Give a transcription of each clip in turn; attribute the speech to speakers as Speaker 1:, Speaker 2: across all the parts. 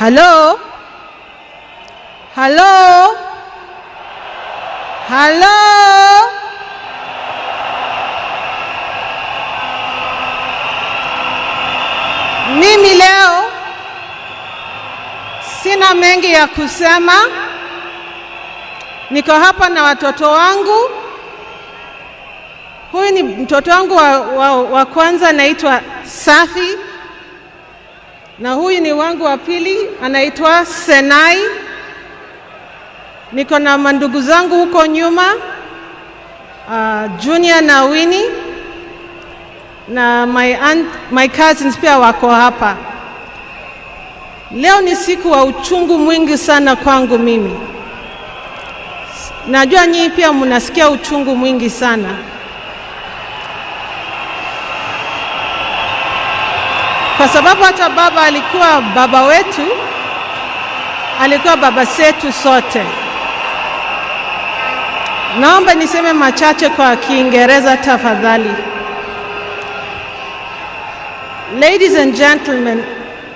Speaker 1: Hello? Hello? Hello? Mimi leo sina mengi ya kusema. Niko hapa na watoto wangu. Huyu ni mtoto wangu wa kwanza, anaitwa Safi. Na huyu ni wangu wa pili, anaitwa Senai. Niko na mandugu zangu huko nyuma, Junior na Winnie. Na my cousins pia wako hapa. Leo ni siku wa uchungu mwingi sana kwangu mimi. Najua nyinyi pia mnasikia uchungu mwingi sana. Kwa sababu hata baba alikuwa baba wetu, alikuwa baba zetu sote. Naomba niseme machache kwa Kiingereza tafadhali. Ladies and gentlemen,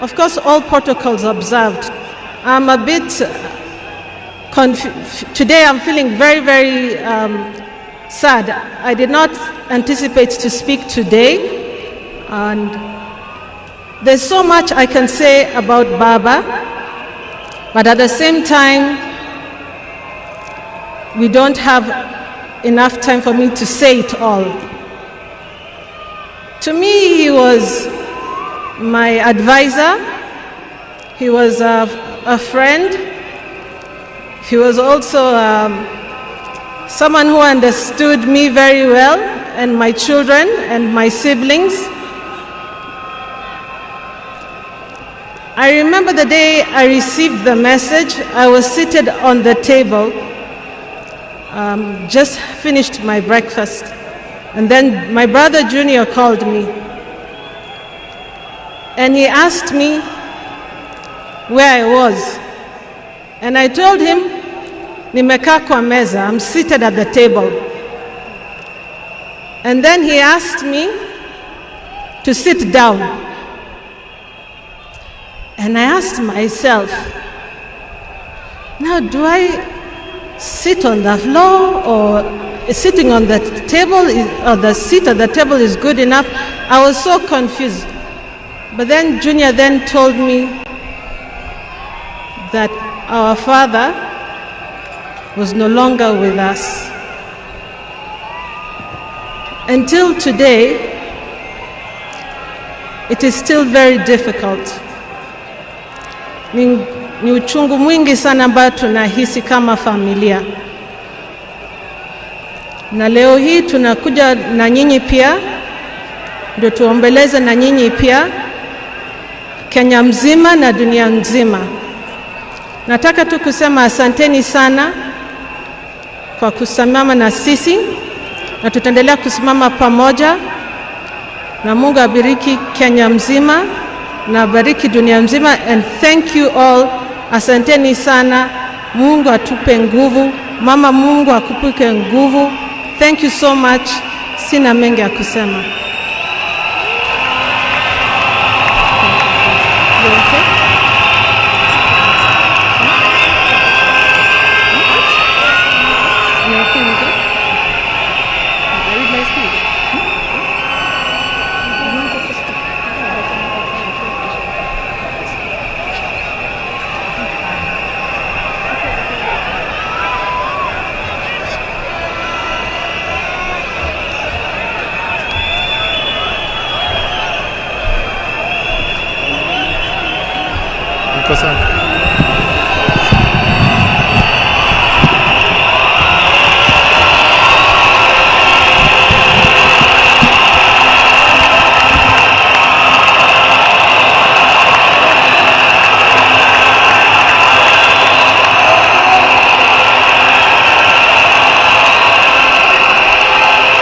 Speaker 1: of course all protocols observed. I'm a bit today I'm feeling very, very sad. I did not anticipate to speak today, and there's so much I can say about Baba, but at the same time, we don't have enough time for me to say it all. To me, he was my advisor. He was a friend. He was also someone who understood me very well, and my children and my siblings. I remember the day I received the message. I was seated on the table, just finished my breakfast, and then my brother Junior called me, and he asked me where I was, and I told him, nimekaa kwa meza, I'm seated at the table. And then he asked me to sit down. And I asked myself, now do I sit on the floor, or sitting on the table, or the seat at the table is good enough? I was so confused. But then Junior then told me that our father was no longer with us. Until today, it is still very difficult. Ni uchungu mwingi sana ambao tunahisi kama familia. Na leo hii tunakuja na nyinyi pia, ndio tuombeleze na nyinyi pia, Kenya mzima na dunia nzima. Nataka tu kusema asanteni sana kwa kusimama na sisi, na tutaendelea kusimama pamoja, na Mungu abariki Kenya mzima na abariki dunia mzima. And thank you all. Asanteni sana. Mungu atupe nguvu. Mama, Mungu akupe nguvu. Thank you so much. Sina mengi ya kusema.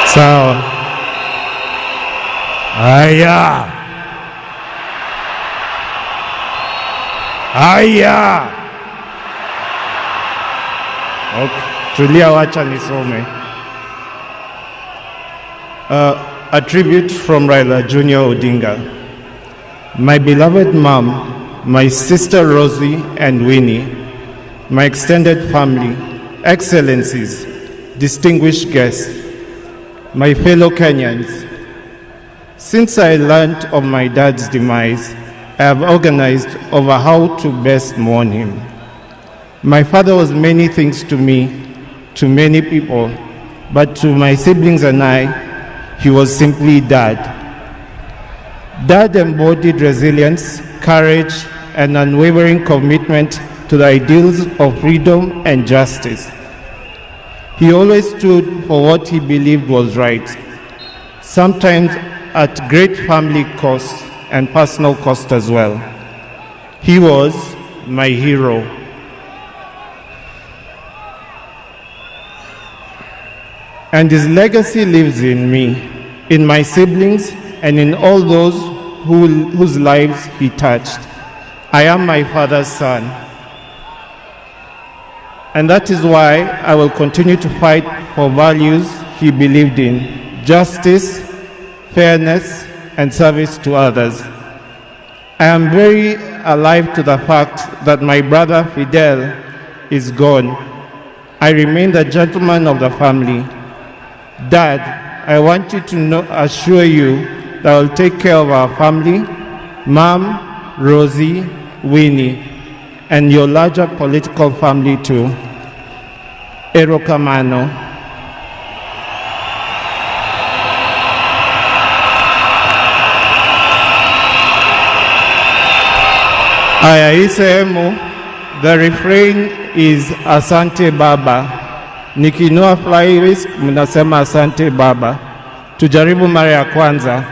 Speaker 2: Sawa. Haya. Haya. Okay. Tulia, wacha nisome. A tribute from Raila Junior Odinga. My beloved mom, my sister Rosie and Winnie, my extended family, excellencies, distinguished guests, my fellow Kenyans. Since I learned of my dad's demise, I have organized over how to best mourn him. My father was many things to me, to many people, but to my siblings and I, he was simply Dad. Dad embodied resilience, courage, and unwavering commitment to the ideals of freedom and justice. He always stood for what he believed was right, sometimes at great family cost and personal cost as well. He was my hero. And his legacy lives in me, in my siblings, and in all those whose lives he touched. I am my father's son. And that is why I will continue to fight for values he believed in: justice, fairness, and service to others. I am very alive to the fact that my brother Fidel is gone. I remain the gentleman of the family. Dad, I want you to assure you that I will take care of our family, Mom, Rosie, Winnie, and your larger political family too. Erokamano. Aya, hii sehemu, the refrain is Asante Baba. Nikinua flywheel, mnasema Asante Baba. Tujaribu mara ya kwanza.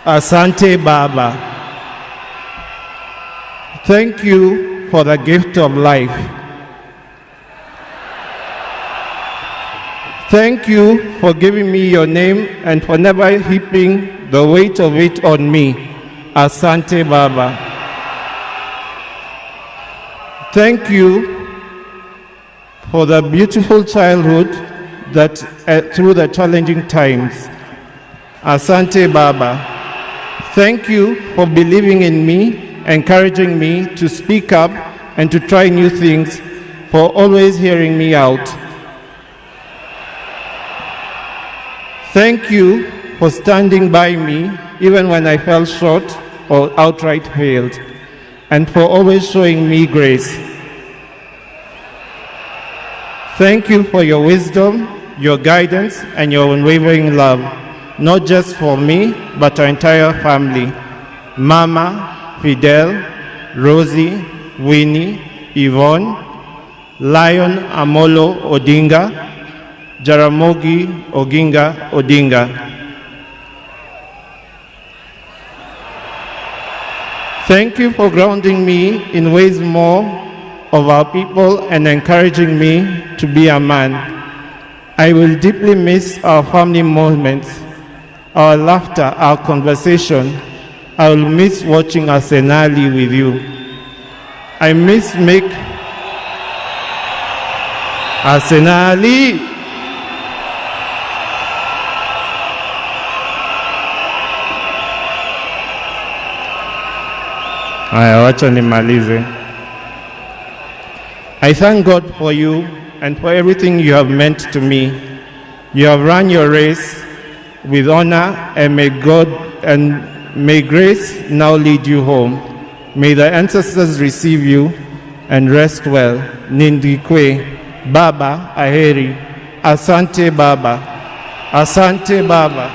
Speaker 2: Asante Baba. Thank you for the gift of life. Thank you for giving me your name and for never heaping the weight of it on me. Asante Baba. Thank you for the beautiful childhood that through the challenging times. Asante Baba. Thank you for believing in me, encouraging me to speak up and to try new things, for always hearing me out. Thank you for standing by me even when I fell short or outright failed, and for always showing me grace. Thank you for your wisdom, your guidance, and your unwavering love, not just for me, but our entire family. Mama, Fidel, Rosie, Winnie, Yvonne, Lion Amolo Odinga, Jaramogi Oginga Odinga. Thank you for grounding me in ways more of our people and encouraging me to be a man. I will deeply miss our family moments, our laughter, our conversation. I will miss watching Arsenali with you. I miss make Arsenali. Aya, wacha nimalize. I thank God for you and for everything you have meant to me. You have run your race with honor, and may grace now lead you home. May the ancestors receive you and rest well. Nindikwe, Baba Aheri, Asante Baba, Asante Baba,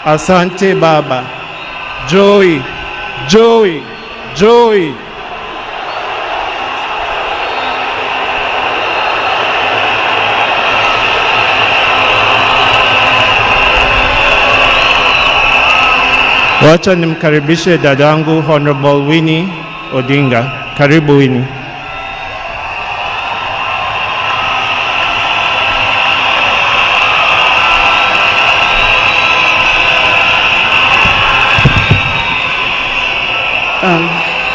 Speaker 2: Asante Baba, Joey, Joey, Joey. Wacha nimkaribishe dadangu Honorable Winnie Odinga. Karibu Winnie.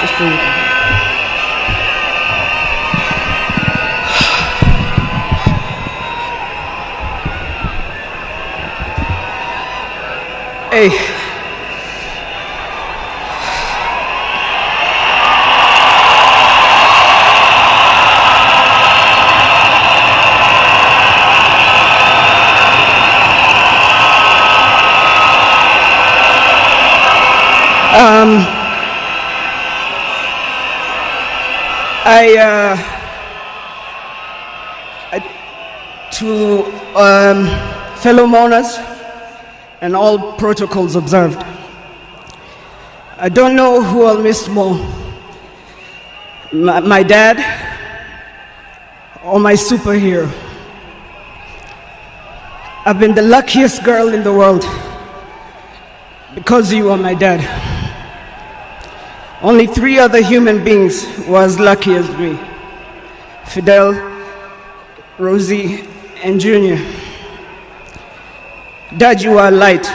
Speaker 3: Just bring it. Hey. To fellow mourners and all protocols observed, I don't know who I'll miss more, my dad or my superhero. I've been the luckiest girl in the world because you are my dad. Only 3 other human beings were as lucky as me: Fidel, Rosie, and Junior. Dad, you are light,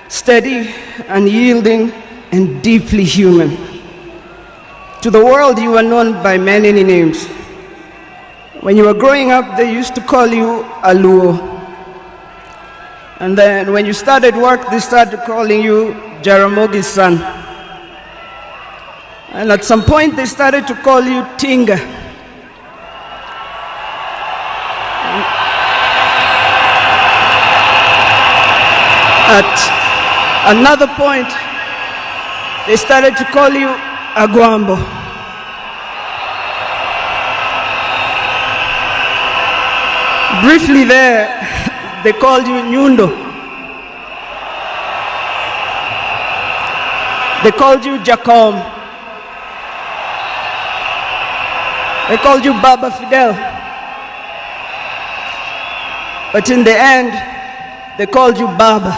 Speaker 3: steady, unyielding, and deeply human. To the world, you are known by many names. When you were growing up, they used to call you Aluo. And then when you started work, they started calling you Jaramogi's son. And at some point, they started to call you Tinga. At another point, they started to call you Aguambo. Briefly there, they called you Nyundo. They called you Jacom. They called you Baba Fidel. But in the end, they called you Baba.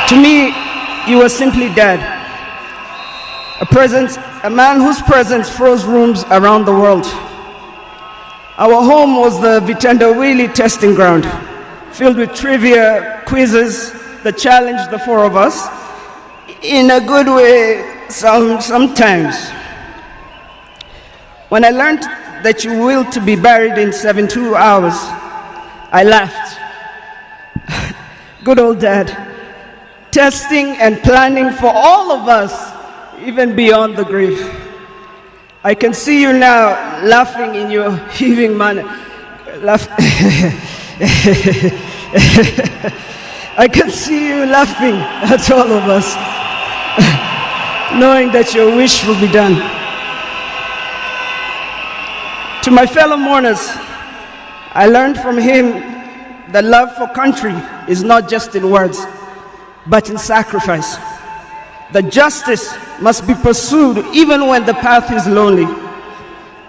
Speaker 3: To me, you were simply Dad. A man whose presence froze rooms around the world. Our home was the Vitendawili testing ground, filled with trivia, quizzes that challenged the 4 of us, in a good way sometimes. When I learned that you willed to be buried in 72 hours, I laughed. Good old Dad. Testing and planning for all of us, even beyond the grave. I can see you now laughing in your heaving manner. I can see you laughing at all of us, knowing that your wish will be done. To my fellow mourners, I learned from him that love for country is not just in words, but in sacrifice. That justice must be pursued even when the path is lonely.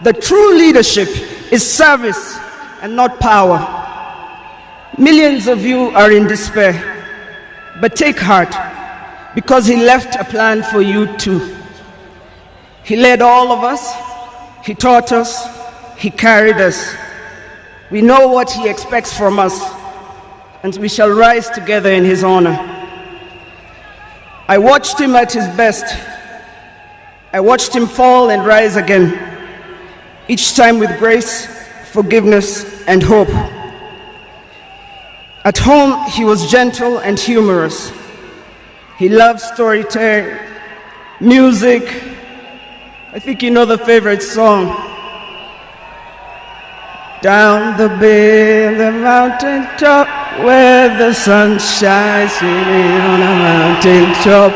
Speaker 3: The true leadership is service and not power. Millions of you are in despair, but take heart, because he left a plan for you too. He led all of us, he taught us, he carried us. We know what he expects from us, and we shall rise together in his honor. I watched him at his best. I watched him fall and rise again, each time with grace, forgiveness, and hope. At home, he was gentle and humorous. He loved storytelling, music. I think you know the favorite song. Down the bay, the mountain top, where the sun shines on a mountain top.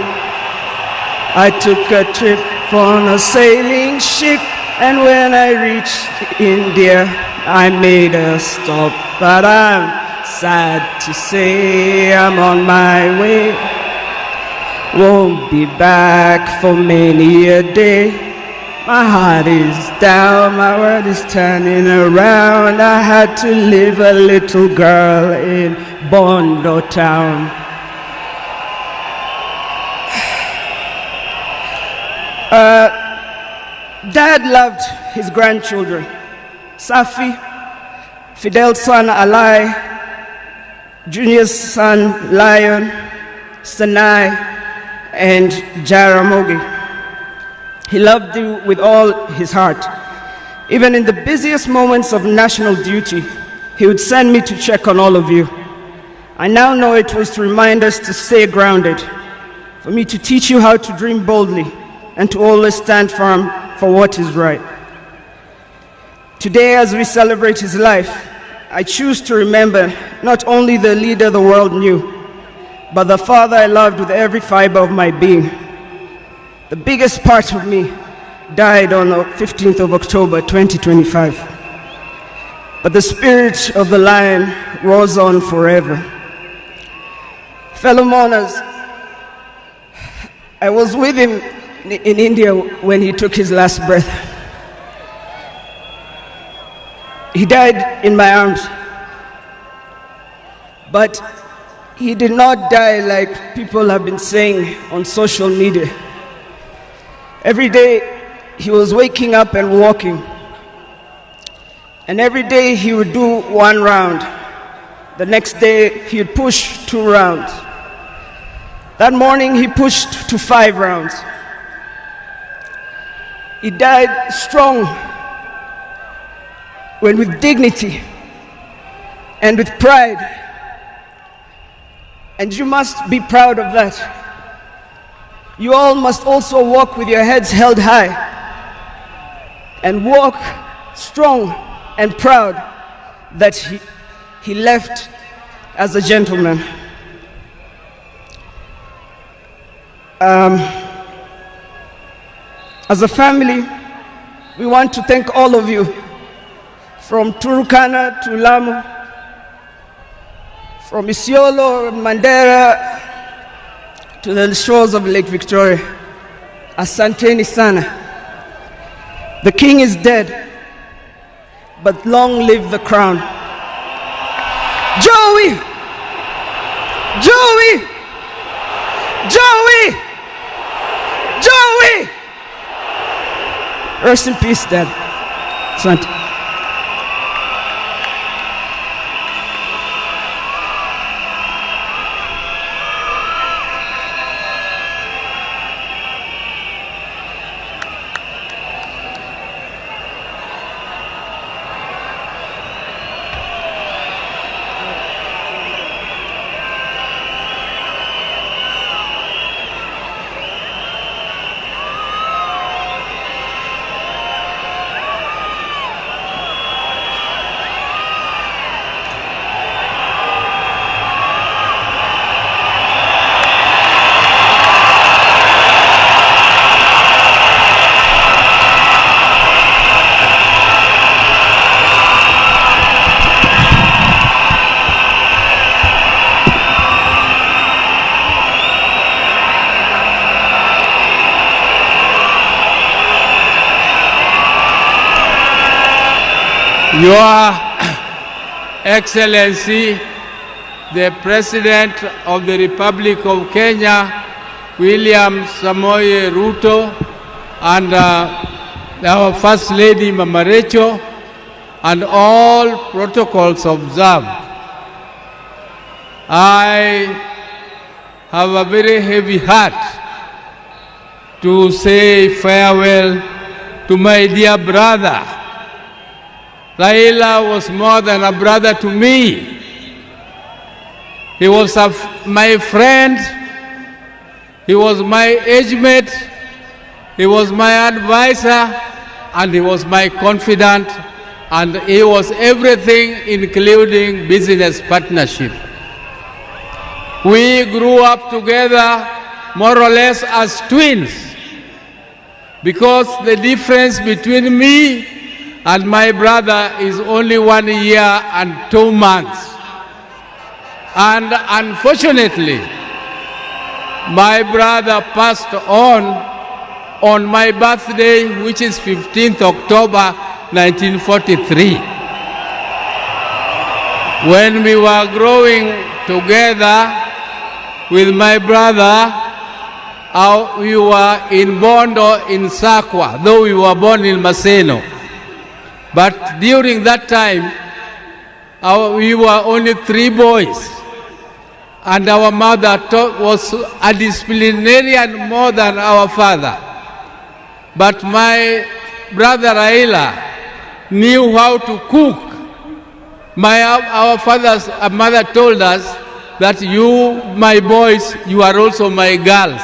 Speaker 3: I took a trip on a sailing ship, and when I reached India, I made a stop. But I'm sad to say I'm on my way. Won't be back for many a day. My heart is down, my world is turning around. I had to leave a little girl in Bondo town. Dad loved his grandchildren. Safi, Fidel's son Alai, Junior's son Lion, Sanai, and Jaramogi. He loved you with all his heart. Even in the busiest moments of national duty, he would send me to check on all of you. I now know it was to remind us to stay grounded, for me to teach you how to dream boldly, and to always stand firm for what is right. Today, as we celebrate his life, I choose to remember not only the leader the world knew, but the father I loved with every fiber of my being. The biggest part of me died on the 15th of October 2025. But the spirit of the lion rose on forever. Fellow mourners, I was with him in India when he took his last breath. He died in my arms. But he did not die like people have been saying on social media. Every day he was waking up and walking. And every day he would do 1 round. The next day he would push 2 rounds. That morning he pushed to 5 rounds. He died strong, when with dignity and with pride. And you must be proud of that. You all must also walk with your heads held high and walk strong and proud that he left as a gentleman. As a family, we want to thank all of you, from Turkana to Lamu, from Isiolo, Mandera, to the shores of Lake Victoria. Asanteni sana. The king is dead, but long live the crown. Joey! Joey! Joey! Joey! Rest in peace, Dad. Asante.
Speaker 4: Your Excellency, the President of the Republic of Kenya, William Samoei Ruto, and our First Lady Mama Rachel, and all protocols observed. I have a very heavy heart to say farewell to my dear brother. Raila was more than a brother to me. He was my friend, he was my age mate, he was my advisor, and he was my confidant, and he was everything, including business partnership. We grew up together more or less as twins, because the difference between me and my brother is only 1 year and 2 months. And unfortunately, my brother passed on my birthday, which is 15th October 1943. When we were growing together with my brother, we were in Bondo in Sakwa, though we were born in Maseno. But during that time, we were only 3 boys, and our mother was a disciplinarian more than our father. But my brother Raila knew how to cook. Our father's mother told us that you, my boys, you are also my girls.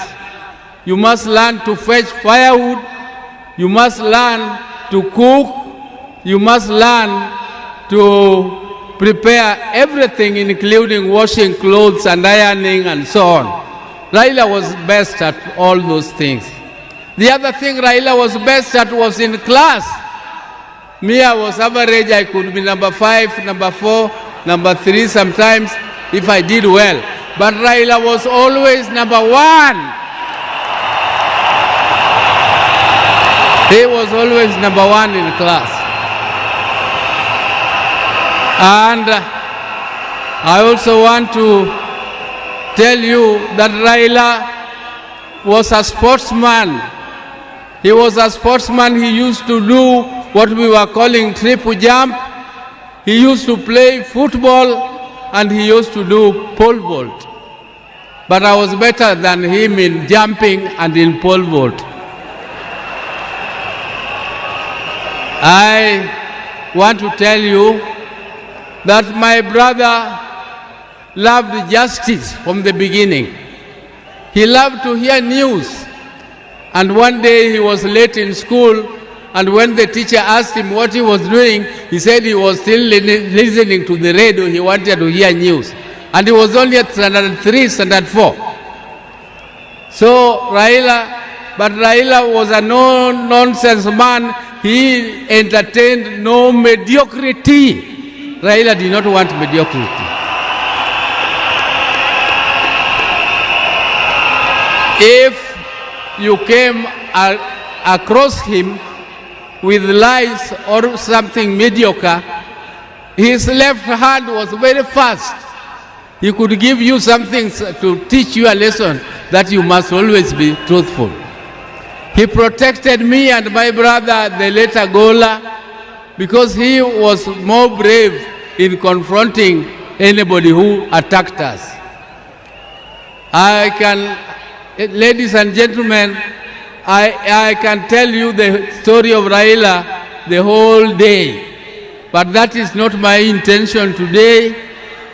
Speaker 4: You must learn to fetch firewood, you must learn to cook, you must learn to prepare everything, including washing clothes and ironing and so on. Raila was best at all those things. The other thing Raila was best at was in class. Me, I was average. I could be number 5, number 4, number 3 sometimes if I did well. But Raila was always number 1. He was always number 1 in class. And I also want to tell you that Raila was a sportsman. He was a sportsman. He used to do what we were calling triple jump. He used to play football and he used to do pole vault. But I was better than him in jumping and in pole vault. I want to tell you that my brother loved justice from the beginning. He loved to hear news. And one day he was late in school, and when the teacher asked him what he was doing, he said he was still listening to the radio. He wanted to hear news. And he was only at standard 3, standard 4. So Raila was a no-nonsense man. He entertained no mediocrity. Raila did not want mediocrity. If you came across him with lies or something mediocre, his left hand was very fast. He could give you something to teach you a lesson that you must always be truthful. He protected me and my brother, the later Gola, because he was more brave in confronting anybody who attacked us. Ladies and gentlemen, I can tell you the story of Raila the whole day, but that is not my intention today.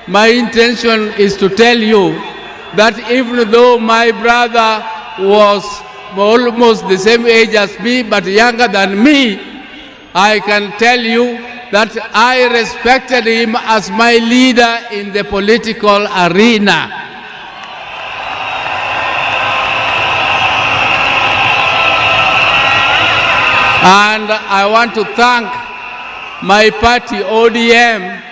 Speaker 4: My intention is to tell you that even though my brother was almost the same age as me, but younger than me, I can tell you that I respected him as my leader in the political arena. And I want to thank my party, ODM,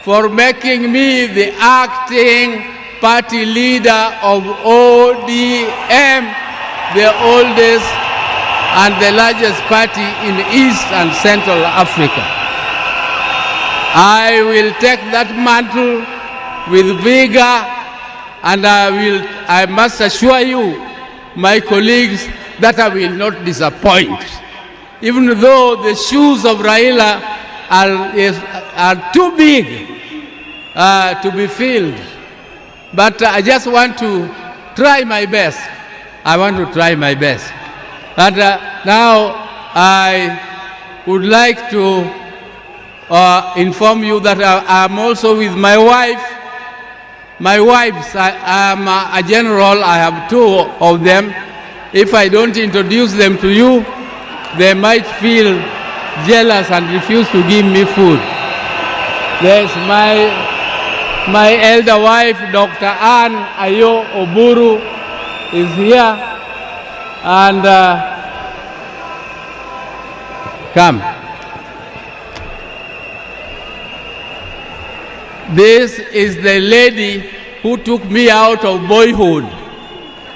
Speaker 4: for making me the acting party leader of ODM, the oldest and the largest party in East and Central Africa. I will take that mantle with vigor, and I must assure you, my colleagues, that I will not disappoint. Even though the shoes of Raila are too big to be filled. But I just want to try my best. I want to try my best. And now I would like to inform you that I'm also with my wife. My wives, I am a general. I have 2 of them. If I don't introduce them to you, they might feel jealous and refuse to give me food. There's my elder wife, Dr. Ann Ayo Oburu, is here. And come. This is the lady who took me out of boyhood.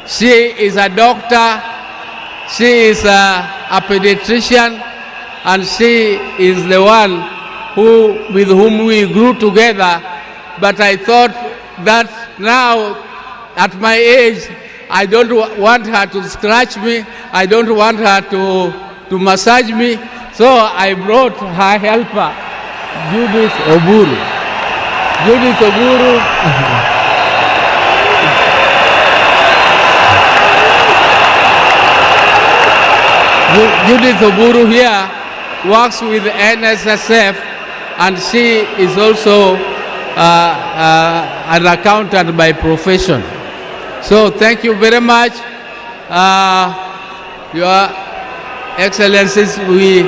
Speaker 4: She is a doctor. She is a pediatrician, and she is the one with whom we grew together. But I thought that now, at my age, I don't want her to scratch me. I don't want her to massage me. So I brought her helper, Judith Oburu. Judith Oburu. Judith Oburu here works with NSSF, and she is also an accountant by profession. So thank you very much, Your Excellencies. We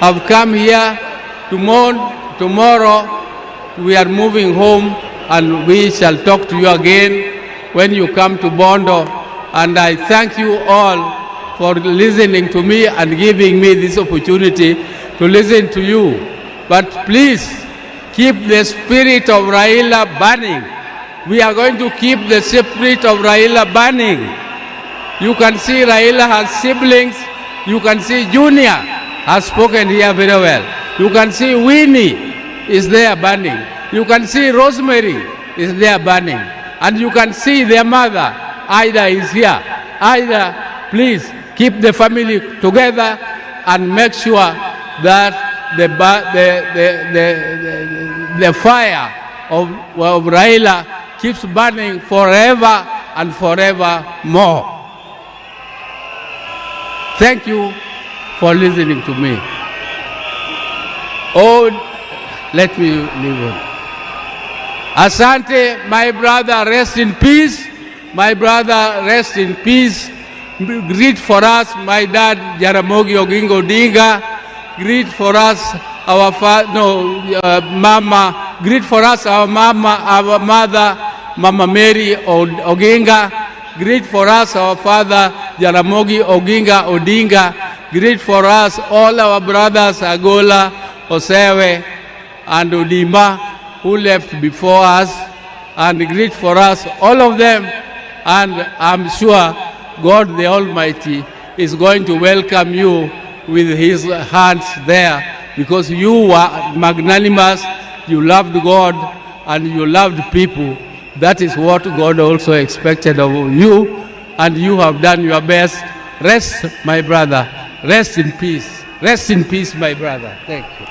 Speaker 4: have come here to mourn tomorrow we are moving home, and we shall talk to you again when you come to Bondo. And I thank you all for listening to me and giving me this opportunity to listen to you. But please, keep the spirit of Raila burning. We are going to keep the spirit of Raila burning. You can see Raila has siblings. You can see Junior has spoken here very well. You can see Winnie is there burning. You can see Rosemary is there burning. And you can see their mother, Ida, is here. Ida, please keep the family together and make sure that the fire of Raila keeps burning forever and forever more. Thank you for listening to me. Oh, let me leave on. Asante, my brother, rest in peace. My brother, rest in peace. Greet for us, my dad, Jaramogi Oginga Odinga. Greet for us, our mama. Greet for us, our mama, our mother, Mama Mary Oginga. Greet for us, our father, Jaramogi Oginga Odinga. Greet for us, all our brothers, Agola, Osewe, and Odimba, who left before us. And greet for us, all of them. And I'm sure God the Almighty is going to welcome you with his hands there, because you were magnanimous, you loved God, and you loved people. That is what God also expected of you, and you have done your best. Rest, my brother. Rest in peace. Rest in peace, my brother. Thank you.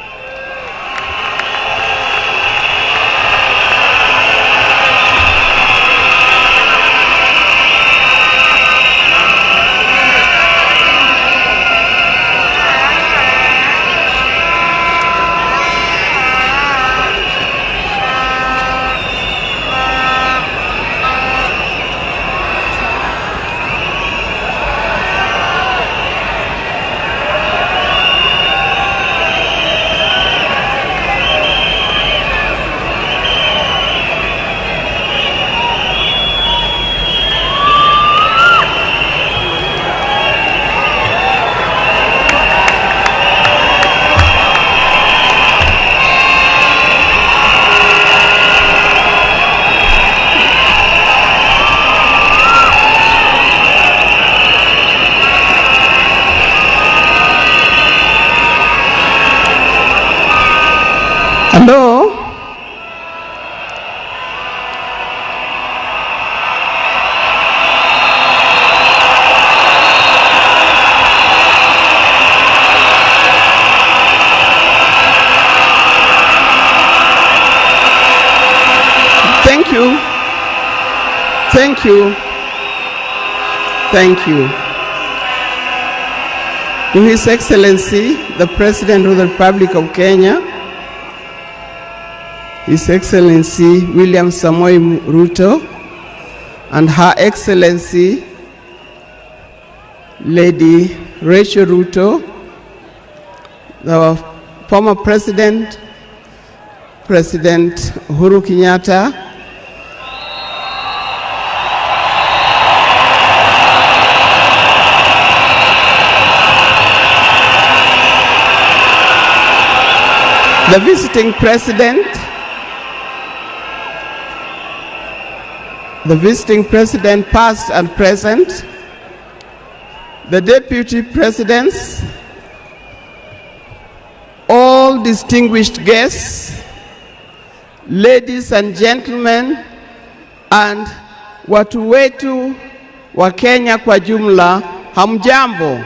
Speaker 3: Hello? Thank you. Thank you. Thank you. To His Excellency, the President of the Republic of Kenya, His Excellency William Samoei Ruto, and Her Excellency Lady Rachel Ruto, the former President, President Uhuru Kenyatta, the visiting President, past and present, the Deputy Presidents, all distinguished guests, ladies and gentlemen, and watu wetu wa Kenya kwa jumla, hamjambo.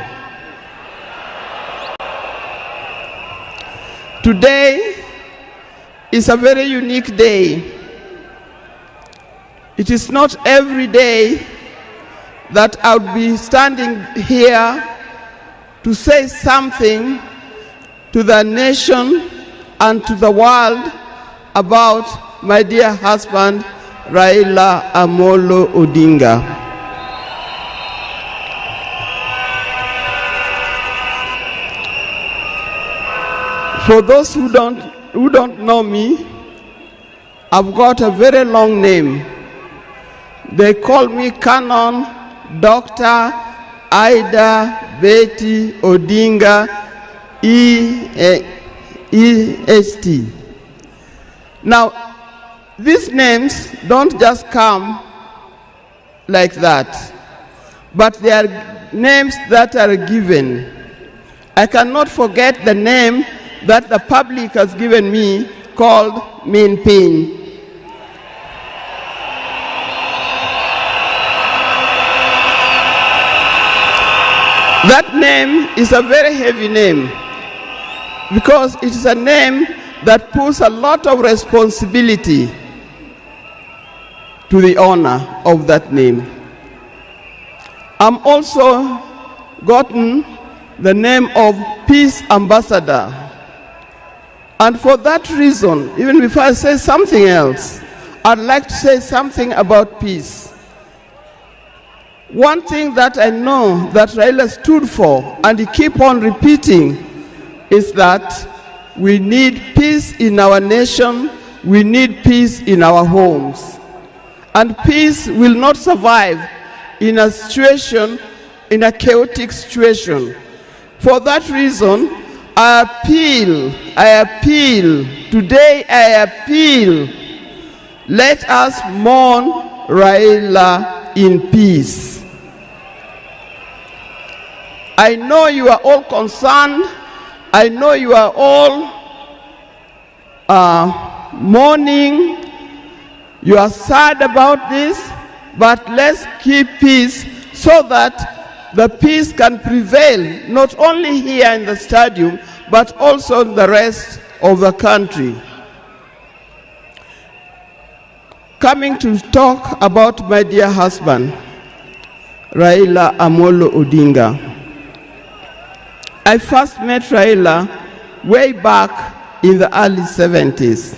Speaker 3: Today is a very unique day. It is not every day that I would be standing here to say something to the nation and to the world about my dear husband, Raila Amolo Odinga. For those who don't know me, I've got a very long name. They call me Canon Dr. Ida Betty Odinga EST. Now, these names don't just come like that, but they are names that are given. I cannot forget the name that the public has given me called Min Pin. That name is a very heavy name because it is a name that puts a lot of responsibility to the owner of that name. I'm also gotten the name of Peace Ambassador. And for that reason, even before I say something else, I'd like to say something about peace. One thing that I know that Raila stood for, and he keep on repeating, is that we need peace in our nation, we need peace in our homes. And peace will not survive in a situation, in a chaotic situation. For that reason, I appeal, today I appeal, let us mourn Raila in peace. I know you are all concerned, I know you are all mourning, you are sad about this, but let's keep peace so that the peace can prevail, not only here in the stadium, but also in the rest of the country. Coming to talk about my dear husband, Raila Amolo Odinga. I first met Raila way back in the early 70s,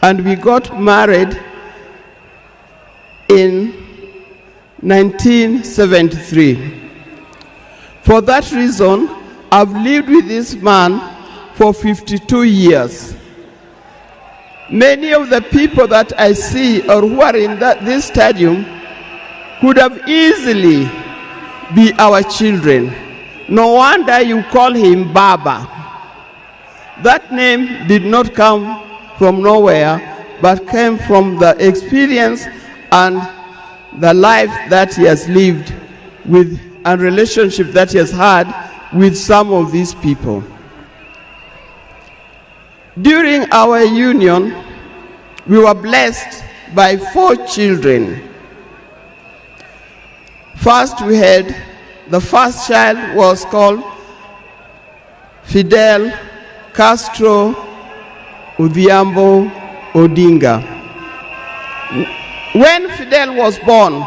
Speaker 3: and we got married in 1973. For that reason, I've lived with this man for 52 years. Many of the people that I see or who are in this stadium could have easily be our children. No wonder you call him Baba. That name did not come from nowhere, but came from the experience and the life that he has lived with and relationship that he has had with some of these people. During our union, we were blessed by 4 children. First, we had the first child was called Fidel Castro Odhiambo Odinga. When Fidel was born,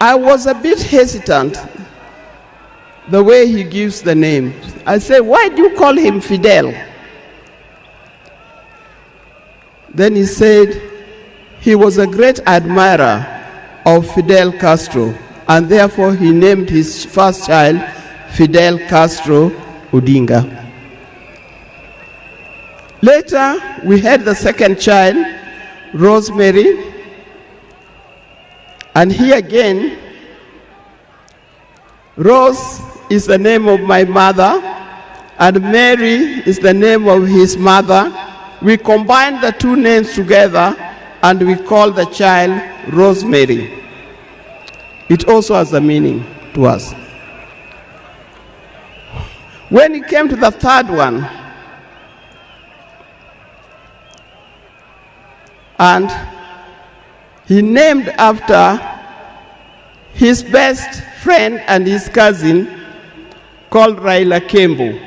Speaker 3: I was a bit hesitant the way he gives the name. I said, why do you call him Fidel? Then he said he was a great admirer of Fidel Castro, and therefore he named his first child Fidel Castro Odinga. Later, we had the second child, Rosemary, and here again, Rose is the name of my mother, and Mary is the name of his mother. We combined the 2 names together, and we called the child Rosemary. It also has a meaning to us. When it came to the third one, and he named after his best friend and his cousin called Raila Kembo,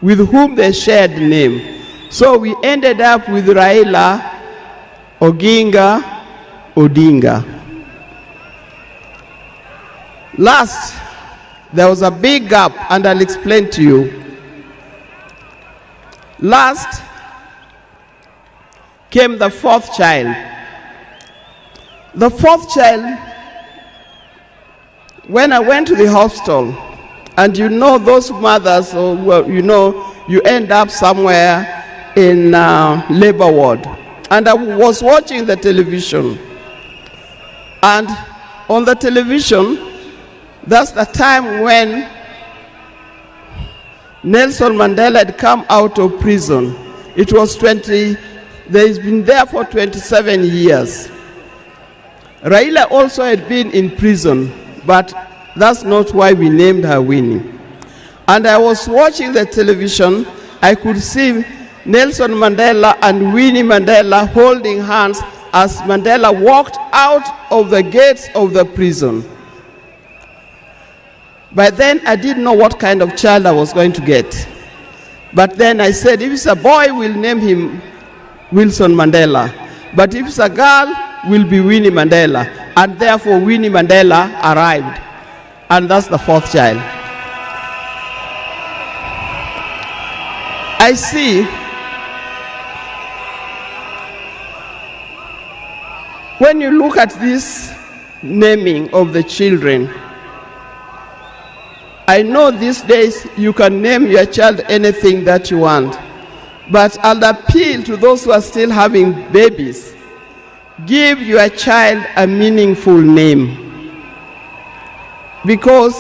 Speaker 3: with whom they shared the name. So we ended up with Raila Odinga. Last, there was a big gap, and I'll explain to you. Last came the 4th child. The 4th child, when I went to the hospital, and you know those mothers, or well, you know, you end up somewhere in labor ward. And I was watching the television. And on the television, that's the time when Nelson Mandela had come out of prison. It was he's been there for 27 years. Raila also had been in prison, but that's not why we named her Winnie. And I was watching the television, I could see Nelson Mandela and Winnie Mandela holding hands as Mandela walked out of the gates of the prison. By then, I didn't know what kind of child I was going to get. But then I said, if it's a boy, we'll name him Wilson Mandela. But if it's a girl, will be Winnie Mandela. And therefore, Winnie Mandela arrived. And that's the fourth child. I see when you look at this naming of the children, I know these days you can name your child anything that you want, but I'll appeal to those who are still having babies. Give your child a meaningful name, because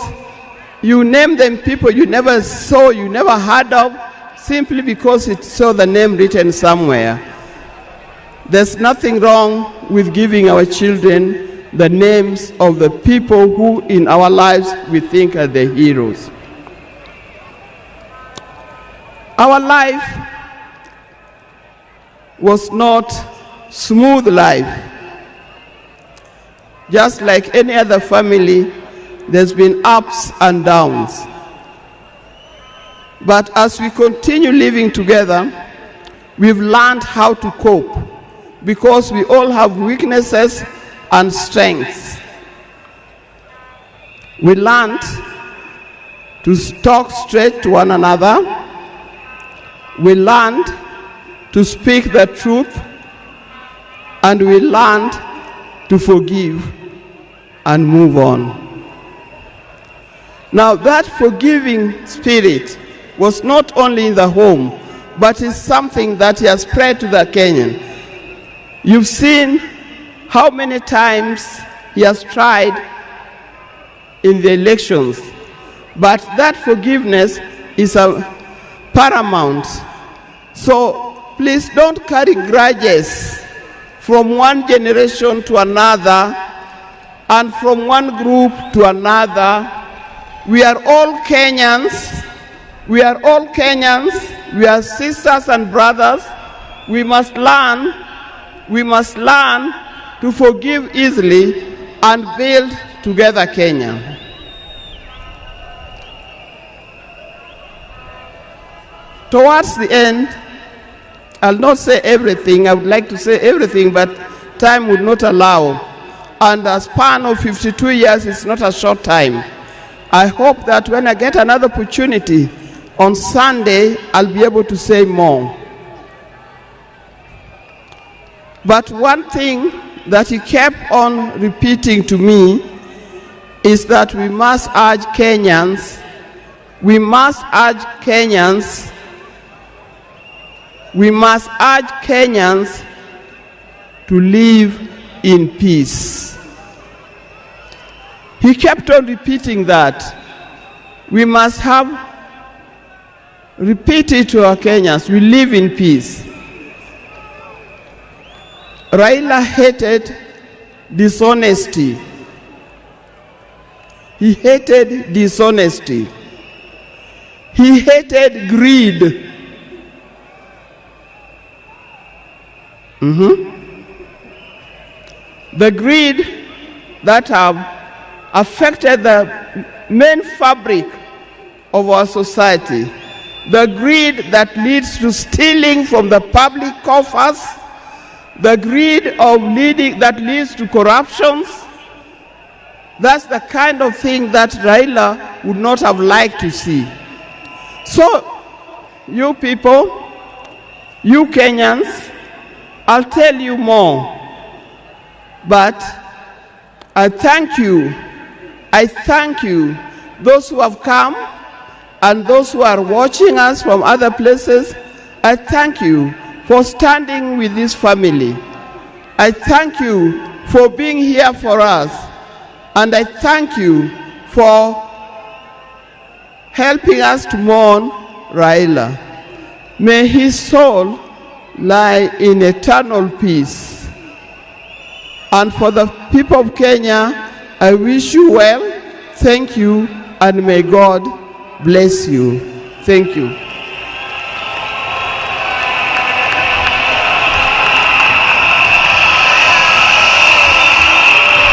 Speaker 3: you name them people you never saw, you never heard of, simply because it saw the name written somewhere. There's nothing wrong with giving our children the names of the people who in our lives we think are the heroes. Our life was not smooth life. Just like any other family, there's been ups and downs. But as we continue living together, we've learned how to cope, because we all have weaknesses and strengths. We learned to talk straight to one another. We learned to speak the truth, and we learned to forgive and move on. Now, that forgiving spirit was not only in the home, but is something that he has spread to the Kenyan. You've seen how many times he has tried in the elections, but that forgiveness is paramount. So please don't carry grudges from one generation to another and from one group to another. We are all Kenyans. We are all Kenyans. We are sisters and brothers. We must learn to forgive easily and build together Kenya. Towards the end, I'll not say everything. I would like to say everything, but time would not allow. And a span of 52 years is not a short time. I hope that when I get another opportunity, on Sunday, I'll be able to say more. But one thing that he kept on repeating to me is that we must urge Kenyans, to live in peace. He kept on repeating that. We must repeat it to our Kenyans, we live in peace. Raila hated dishonesty. He hated dishonesty. He hated greed. The greed that have affected the main fabric of our society. The greed that leads to stealing from the public coffers. The greed that leads to corruptions. That's the kind of thing that Raila would not have liked to see. So, you people, you Kenyans, I'll tell you more. But I thank you, those who have come and those who are watching us from other places.
Speaker 5: I thank you for standing with this family. I thank you for being here for us. And I thank you for helping us to mourn Raila. May his soul lie in eternal peace. And for the people of Kenya, I wish you well, thank you, and may God bless you. Thank you.